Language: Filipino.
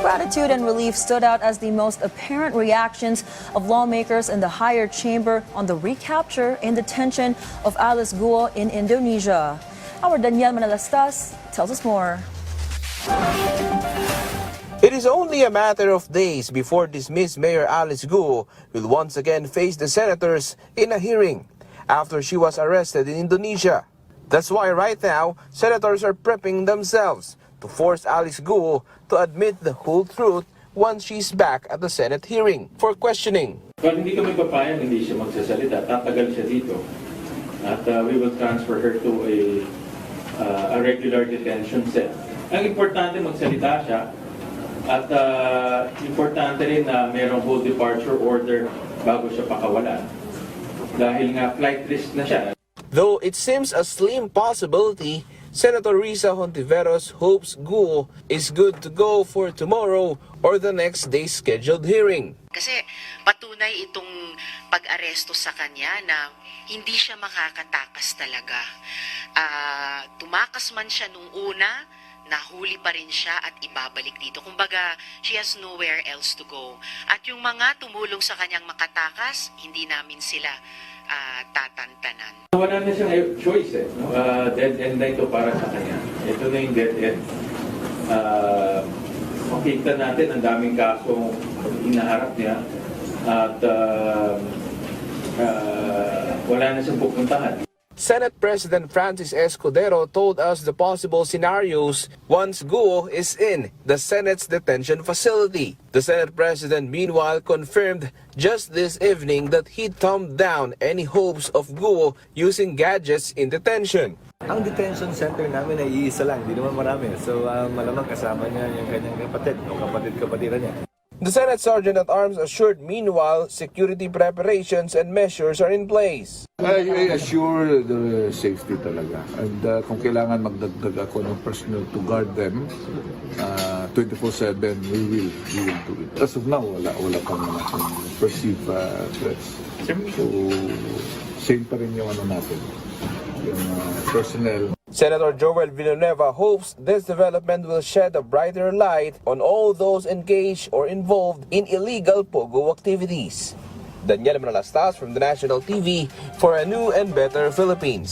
Gratitude and relief stood out as the most apparent reactions of lawmakers in the higher chamber on the recapture and detention of Alice Guo in Indonesia. Our Daniel Manalastas tells us more. It is only a matter of days before dismissed Mayor Alice Guo will once again face the senators in a hearing after she was arrested in Indonesia. That's why right now, senators are prepping themselves to force Alice Guo to admit the whole truth once she's back at the Senate hearing for questioning. Well, hindi kami papayag, hindi siya magsasalita. Tatagal siya dito. At we will transfer her to a regular detention cell. Ang importante magsalita siya at importante rin na mayroong whole departure order bago siya pakawalan. Dahil nga flight risk na siya. Though it seems a slim possibility, Senator Risa Hontiveros hopes Guo is good to go for tomorrow or the next day's scheduled hearing. Kasi patunay itong pag-aresto sa kanya na hindi siya makakatakas talaga. Tumakas man siya nung una, nahuli pa rin siya at ibabalik dito. Kumbaga, she has nowhere else to go. At yung mga tumulong sa kanyang makatakas, hindi namin sila tatantanan. Wala na siyang choice no? Dead end na ito para sa kanya. Ito na yung dead end. Makita natin ang daming kasong inaharap niya at wala na siyang pupuntahan. Senate President Francis Escudero told us the possible scenarios once Guo is in the Senate's detention facility. The Senate President meanwhile confirmed just this evening that he thumbed down any hopes of Guo using gadgets in detention. Ang detention center namin ay iisa lang, hindi naman marami. So malamang kasama niya yung kanyang kapatid o kapatid-kapatiran niya. The Senate Sergeant-at-Arms assured meanwhile security preparations and measures are in place. I assure the safety talaga. And kung kailangan magdagdag ako ng personnel to guard them 24/7, we will do it. As of now, wala pang perceived threats. So, same pa rin yung natin, yung personnel. Senator Joel Villanueva hopes this development will shed a brighter light on all those engaged or involved in illegal pogo activities. Daniel Manalastas from the National TV for a new and better Philippines.